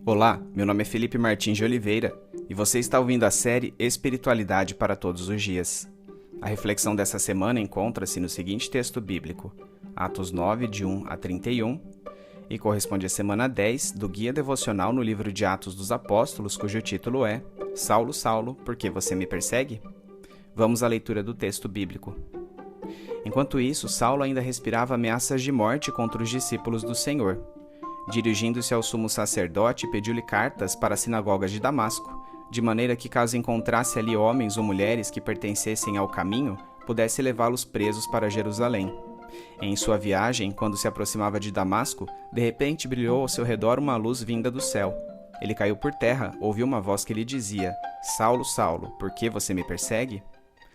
Olá, meu nome é Felipe Martins de Oliveira e você está ouvindo a série Espiritualidade para Todos os Dias. A reflexão dessa semana encontra-se no seguinte texto bíblico, Atos 9, de 1 a 31, e corresponde à semana 10 do Guia Devocional no livro de Atos dos Apóstolos, cujo título é Saulo, Saulo, por que você me persegue? Vamos à leitura do texto bíblico. Enquanto isso, Saulo ainda respirava ameaças de morte contra os discípulos do Senhor. Dirigindo-se ao sumo sacerdote, pediu-lhe cartas para as sinagogas de Damasco, de maneira que, caso encontrasse ali homens ou mulheres que pertencessem ao caminho, pudesse levá-los presos para Jerusalém. Em sua viagem, quando se aproximava de Damasco, de repente brilhou ao seu redor uma luz vinda do céu. Ele caiu por terra, ouviu uma voz que lhe dizia: Saulo, Saulo, por que você me persegue?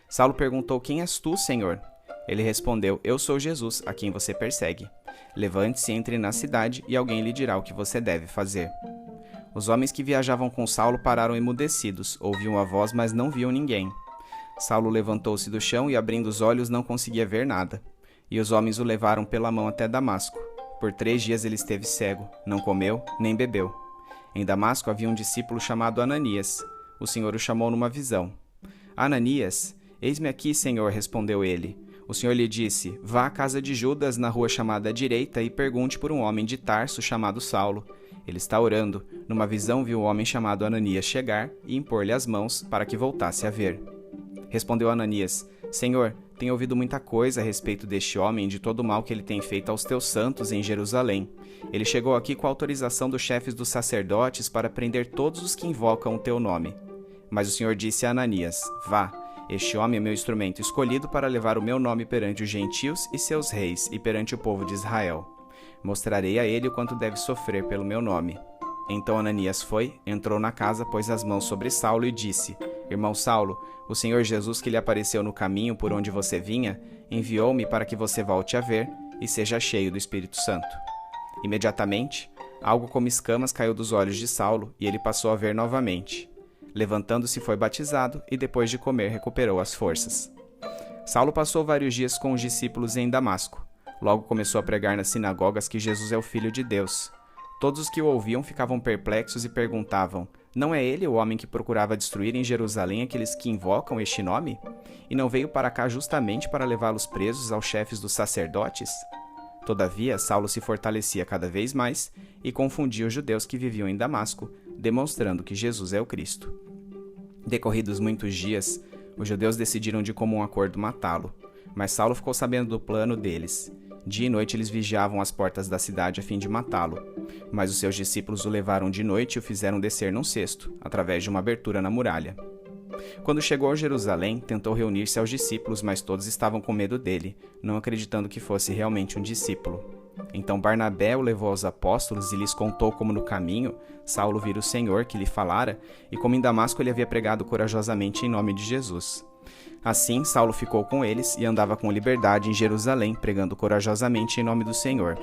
Saulo perguntou: Quem és tu, Senhor? Ele respondeu: Eu sou Jesus, a quem você persegue. Levante-se e entre na cidade, e alguém lhe dirá o que você deve fazer. Os homens que viajavam com Saulo pararam emudecidos, ouviam a voz, mas não viam ninguém. Saulo levantou-se do chão e, abrindo os olhos, não conseguia ver nada. E os homens o levaram pela mão até Damasco. Por 3 dias ele esteve cego, não comeu, nem bebeu. Em Damasco havia um discípulo chamado Ananias. O Senhor o chamou numa visão. Ananias, eis-me aqui, Senhor, respondeu ele. O Senhor lhe disse: Vá à casa de Judas, na rua chamada Direita, e pergunte por um homem de Tarso chamado Saulo. Ele está orando. Numa visão viu um homem chamado Ananias chegar e impor-lhe as mãos para que voltasse a ver. Respondeu Ananias: Senhor, tenho ouvido muita coisa a respeito deste homem e de todo o mal que ele tem feito aos teus santos em Jerusalém. Ele chegou aqui com a autorização dos chefes dos sacerdotes para prender todos os que invocam o teu nome. Mas o Senhor disse a Ananias: Vá. Este homem é meu instrumento escolhido para levar o meu nome perante os gentios e seus reis e perante o povo de Israel. Mostrarei a ele o quanto deve sofrer pelo meu nome. Então Ananias foi, entrou na casa, pôs as mãos sobre Saulo e disse: Irmão Saulo, o Senhor Jesus que lhe apareceu no caminho por onde você vinha, enviou-me para que você volte a ver e seja cheio do Espírito Santo. Imediatamente, algo como escamas caiu dos olhos de Saulo e ele passou a ver novamente. Levantando-se, foi batizado e, depois de comer, recuperou as forças. Saulo passou vários dias com os discípulos em Damasco. Logo começou a pregar nas sinagogas que Jesus é o Filho de Deus. Todos os que o ouviam ficavam perplexos e perguntavam: Não é ele o homem que procurava destruir em Jerusalém aqueles que invocam este nome? E não veio para cá justamente para levá-los presos aos chefes dos sacerdotes? Todavia, Saulo se fortalecia cada vez mais e confundia os judeus que viviam em Damasco, demonstrando que Jesus é o Cristo. Decorridos muitos dias, os judeus decidiram de comum acordo matá-lo, mas Saulo ficou sabendo do plano deles. Dia e noite eles vigiavam as portas da cidade a fim de matá-lo, mas os seus discípulos o levaram de noite e o fizeram descer num cesto, através de uma abertura na muralha. Quando chegou a Jerusalém, tentou reunir-se aos discípulos, mas todos estavam com medo dele, não acreditando que fosse realmente um discípulo. Então Barnabé o levou aos apóstolos e lhes contou como no caminho Saulo vira o Senhor que lhe falara e como em Damasco ele havia pregado corajosamente em nome de Jesus. Assim, Saulo ficou com eles e andava com liberdade em Jerusalém, pregando corajosamente em nome do Senhor.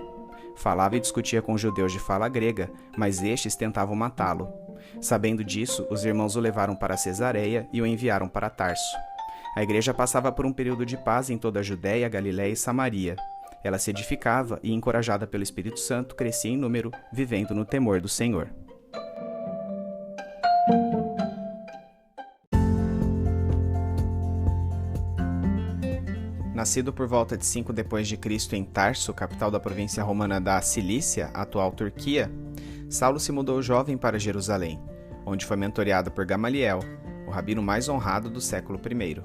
Falava e discutia com judeus de fala grega, mas estes tentavam matá-lo. Sabendo disso, os irmãos o levaram para Cesareia e o enviaram para Tarso. A igreja passava por um período de paz em toda a Judéia, Galiléia e Samaria. Ela se edificava e, encorajada pelo Espírito Santo, crescia em número, vivendo no temor do Senhor. Nascido por volta de 5 depois de Cristo em Tarso, capital da província romana da Cilícia, atual Turquia, Saulo se mudou jovem para Jerusalém, onde foi mentoreado por Gamaliel, o rabino mais honrado do século I.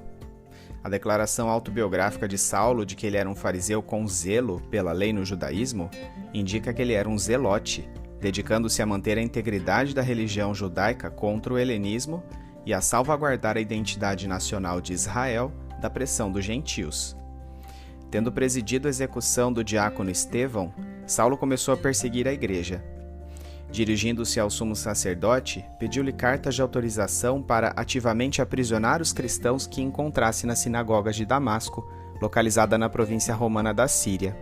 A declaração autobiográfica de Saulo de que ele era um fariseu com zelo pela lei no judaísmo indica que ele era um zelote, dedicando-se a manter a integridade da religião judaica contra o helenismo e a salvaguardar a identidade nacional de Israel da pressão dos gentios. Tendo presidido a execução do diácono Estevão, Saulo começou a perseguir a igreja. Dirigindo-se ao sumo sacerdote, pediu-lhe cartas de autorização para ativamente aprisionar os cristãos que encontrasse nas sinagogas de Damasco, localizada na província romana da Síria.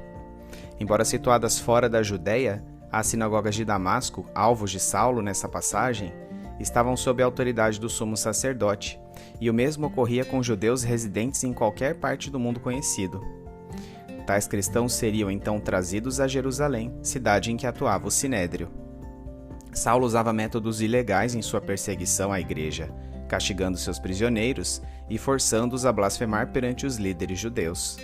Embora situadas fora da Judéia, as sinagogas de Damasco, alvos de Saulo nessa passagem, estavam sob a autoridade do sumo sacerdote, e o mesmo ocorria com judeus residentes em qualquer parte do mundo conhecido. Tais cristãos seriam então trazidos a Jerusalém, cidade em que atuava o Sinédrio. Saulo usava métodos ilegais em sua perseguição à igreja, castigando seus prisioneiros e forçando-os a blasfemar perante os líderes judeus.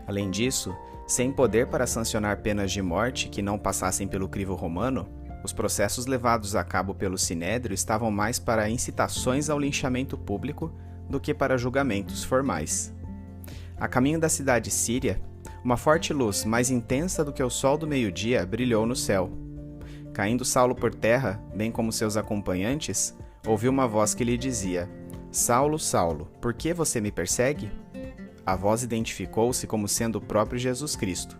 Além disso, sem poder para sancionar penas de morte que não passassem pelo crivo romano, os processos levados a cabo pelo Sinédrio estavam mais para incitações ao linchamento público do que para julgamentos formais. A caminho da cidade síria, uma forte luz, mais intensa do que o sol do meio-dia, brilhou no céu. Caindo Saulo por terra, bem como seus acompanhantes, ouviu uma voz que lhe dizia: Saulo, Saulo, por que você me persegue? A voz identificou-se como sendo o próprio Jesus Cristo,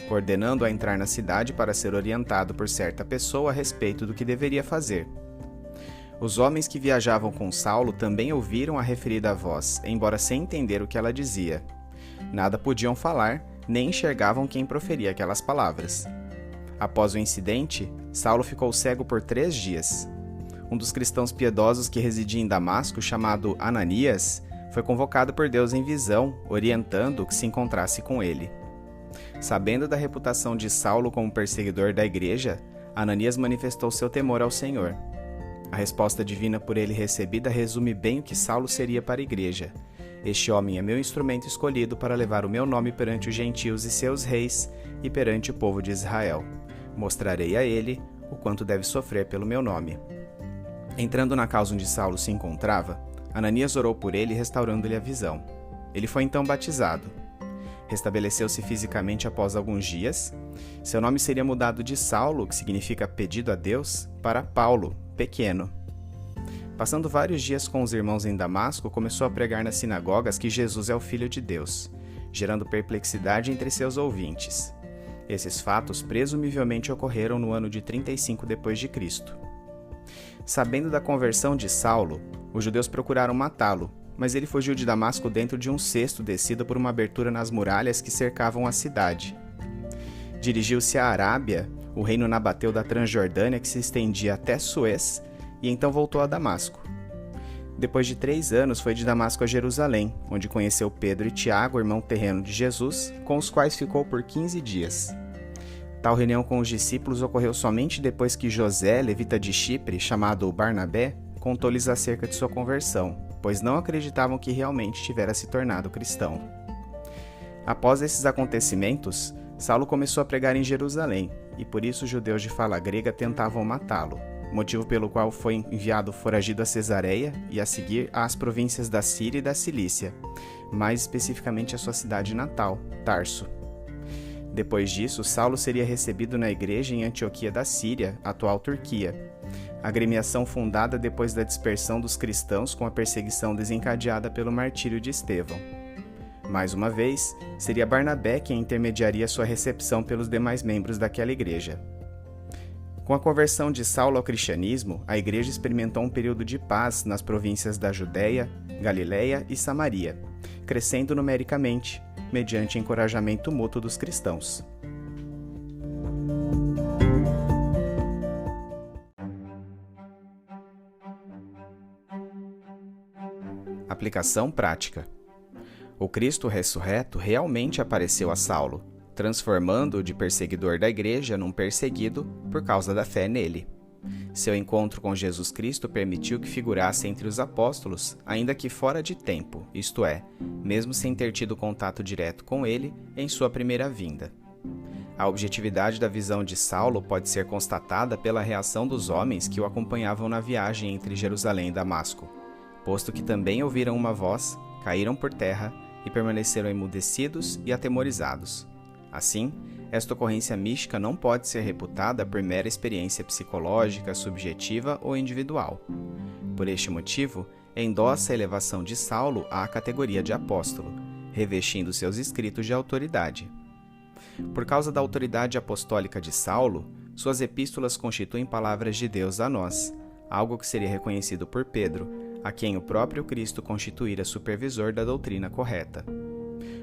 ordenando-o a entrar na cidade para ser orientado por certa pessoa a respeito do que deveria fazer. Os homens que viajavam com Saulo também ouviram a referida voz, embora sem entender o que ela dizia. Nada podiam falar, nem enxergavam quem proferia aquelas palavras. Após o incidente, Saulo ficou cego por 3 dias. Um dos cristãos piedosos que residia em Damasco, chamado Ananias, foi convocado por Deus em visão, orientando que se encontrasse com ele. Sabendo da reputação de Saulo como perseguidor da igreja, Ananias manifestou seu temor ao Senhor. A resposta divina por ele recebida resume bem o que Saulo seria para a igreja. Este homem é meu instrumento escolhido para levar o meu nome perante os gentios e seus reis e perante o povo de Israel. Mostrarei a ele o quanto deve sofrer pelo meu nome. Entrando na casa onde Saulo se encontrava, Ananias orou por ele, restaurando-lhe a visão. Ele foi então batizado. Restabeleceu-se fisicamente após alguns dias. Seu nome seria mudado de Saulo, que significa pedido a Deus, para Paulo, pequeno. Passando vários dias com os irmãos em Damasco, começou a pregar nas sinagogas que Jesus é o Filho de Deus, gerando perplexidade entre seus ouvintes. Esses fatos presumivelmente ocorreram no ano de 35 d.C. Sabendo da conversão de Saulo, os judeus procuraram matá-lo, mas ele fugiu de Damasco dentro de um cesto descido por uma abertura nas muralhas que cercavam a cidade. Dirigiu-se à Arábia, o reino nabateu da Transjordânia que se estendia até Suez, e então voltou a Damasco. Depois de 3 anos, foi de Damasco a Jerusalém, onde conheceu Pedro e Tiago, irmão terreno de Jesus, com os quais ficou por 15 dias. Tal reunião com os discípulos ocorreu somente depois que José, levita de Chipre, chamado Barnabé, contou-lhes acerca de sua conversão, pois não acreditavam que realmente tivera se tornado cristão. Após esses acontecimentos, Saulo começou a pregar em Jerusalém, e por isso os judeus de fala grega tentavam matá-lo, motivo pelo qual foi enviado foragido a Cesareia e a seguir às províncias da Síria e da Cilícia, mais especificamente a sua cidade natal, Tarso. Depois disso, Saulo seria recebido na igreja em Antioquia da Síria, atual Turquia, agremiação fundada depois da dispersão dos cristãos com a perseguição desencadeada pelo martírio de Estevão. Mais uma vez, seria Barnabé quem intermediaria sua recepção pelos demais membros daquela igreja. Com a conversão de Saulo ao cristianismo, a igreja experimentou um período de paz nas províncias da Judéia, Galiléia e Samaria, crescendo numericamente, mediante encorajamento mútuo dos cristãos. Aplicação prática. O Cristo ressurreto realmente apareceu a Saulo, transformando-o de perseguidor da igreja num perseguido por causa da fé nele. Seu encontro com Jesus Cristo permitiu que figurasse entre os apóstolos, ainda que fora de tempo, isto é, mesmo sem ter tido contato direto com ele em sua primeira vinda. A objetividade da visão de Saulo pode ser constatada pela reação dos homens que o acompanhavam na viagem entre Jerusalém e Damasco, posto que também ouviram uma voz, caíram por terra e permaneceram emudecidos e atemorizados. Assim, esta ocorrência mística não pode ser reputada por mera experiência psicológica, subjetiva ou individual. Por este motivo, endossa a elevação de Saulo à categoria de apóstolo, revestindo seus escritos de autoridade. Por causa da autoridade apostólica de Saulo, suas epístolas constituem palavras de Deus a nós, algo que seria reconhecido por Pedro, a quem o próprio Cristo constituíra supervisor da doutrina correta.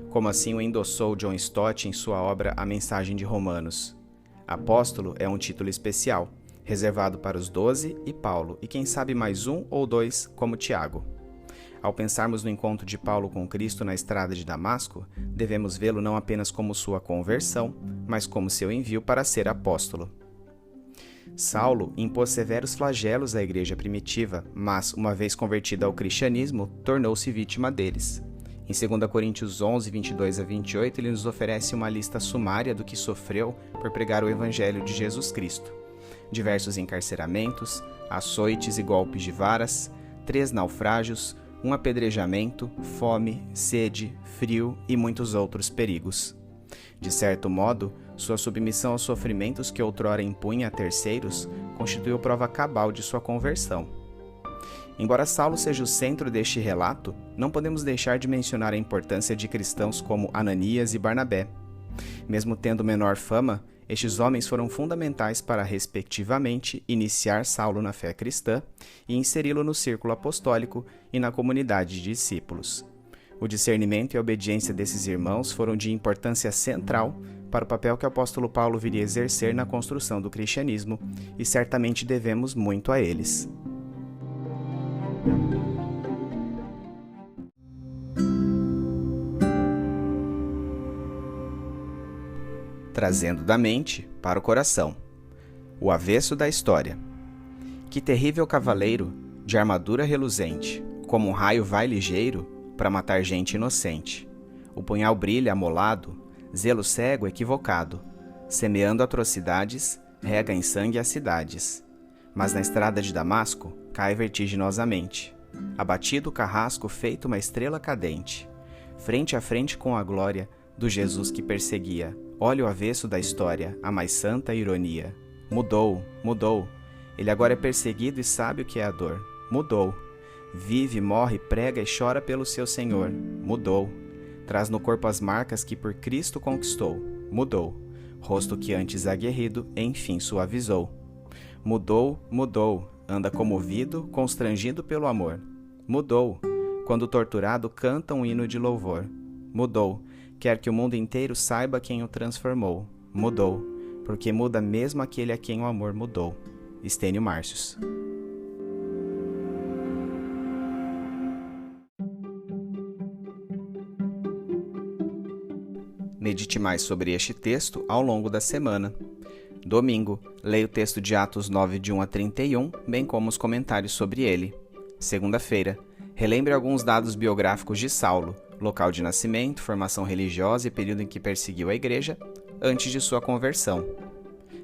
Como assim o endossou John Stott em sua obra A Mensagem de Romanos. Apóstolo é um título especial, reservado para os 12 e Paulo, e quem sabe mais 1 ou 2 como Tiago. Ao pensarmos no encontro de Paulo com Cristo na estrada de Damasco, devemos vê-lo não apenas como sua conversão, mas como seu envio para ser apóstolo. Saulo impôs severos flagelos à igreja primitiva, mas, uma vez convertido ao cristianismo, tornou-se vítima deles. Em 2 Coríntios 11, 22 a 28, ele nos oferece uma lista sumária do que sofreu por pregar o evangelho de Jesus Cristo. Diversos encarceramentos, açoites e golpes de varas, 3 naufrágios, um apedrejamento, fome, sede, frio e muitos outros perigos. De certo modo, sua submissão aos sofrimentos que outrora impunha a terceiros constituiu prova cabal de sua conversão. Embora Saulo seja o centro deste relato, não podemos deixar de mencionar a importância de cristãos como Ananias e Barnabé. Mesmo tendo menor fama, estes homens foram fundamentais para, respectivamente, iniciar Saulo na fé cristã e inseri-lo no círculo apostólico e na comunidade de discípulos. O discernimento e a obediência desses irmãos foram de importância central para o papel que o apóstolo Paulo viria exercer na construção do cristianismo, e certamente devemos muito a eles. Trazendo da mente para o coração. O avesso da história. Que terrível cavaleiro, de armadura reluzente, como um raio vai ligeiro para matar gente inocente. O punhal brilha amolado, zelo cego equivocado, semeando atrocidades, rega em sangue as cidades. Mas na estrada de Damasco cai vertiginosamente, abatido o carrasco feito uma estrela cadente, frente a frente com a glória do Jesus que perseguia. Olha o avesso da história, a mais santa ironia. Mudou, mudou. Ele agora é perseguido e sabe o que é a dor. Mudou. Vive, morre, prega e chora pelo seu Senhor. Mudou. Traz no corpo as marcas que por Cristo conquistou. Mudou. Rosto que antes aguerrido, enfim suavizou. Mudou, mudou. Anda comovido, constrangido pelo amor. Mudou. Quando torturado, canta um hino de louvor. Mudou. Quer que o mundo inteiro saiba quem o transformou. Mudou. Porque muda mesmo aquele a quem o amor mudou. Estênio Márcios. Medite mais sobre este texto ao longo da semana. Domingo, leia o texto de Atos 9, de 1 a 31, bem como os comentários sobre ele. Segunda-feira, relembre alguns dados biográficos de Saulo, local de nascimento, formação religiosa e período em que perseguiu a igreja, antes de sua conversão.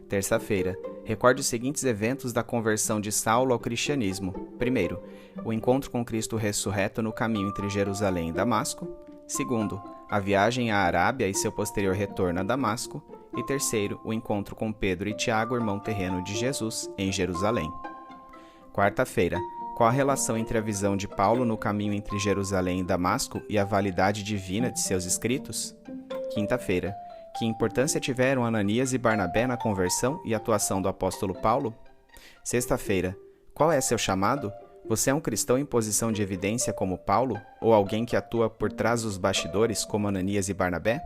Terça-feira, recorde os seguintes eventos da conversão de Saulo ao cristianismo. Primeiro, o encontro com Cristo ressurreto no caminho entre Jerusalém e Damasco. Segundo, a viagem à Arábia e seu posterior retorno a Damasco. E terceiro, o encontro com Pedro e Tiago, irmão terreno de Jesus, em Jerusalém. Quarta-feira, qual a relação entre a visão de Paulo no caminho entre Jerusalém e Damasco e a validade divina de seus escritos? Quinta-feira, que importância tiveram Ananias e Barnabé na conversão e atuação do apóstolo Paulo? Sexta-feira, qual é seu chamado? Você é um cristão em posição de evidência como Paulo, ou alguém que atua por trás dos bastidores como Ananias e Barnabé?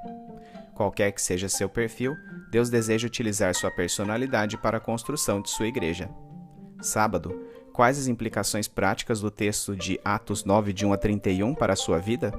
Qualquer que seja seu perfil, Deus deseja utilizar sua personalidade para a construção de sua igreja. Sábado, quais as implicações práticas do texto de Atos 9, de 1 a 31 para a sua vida?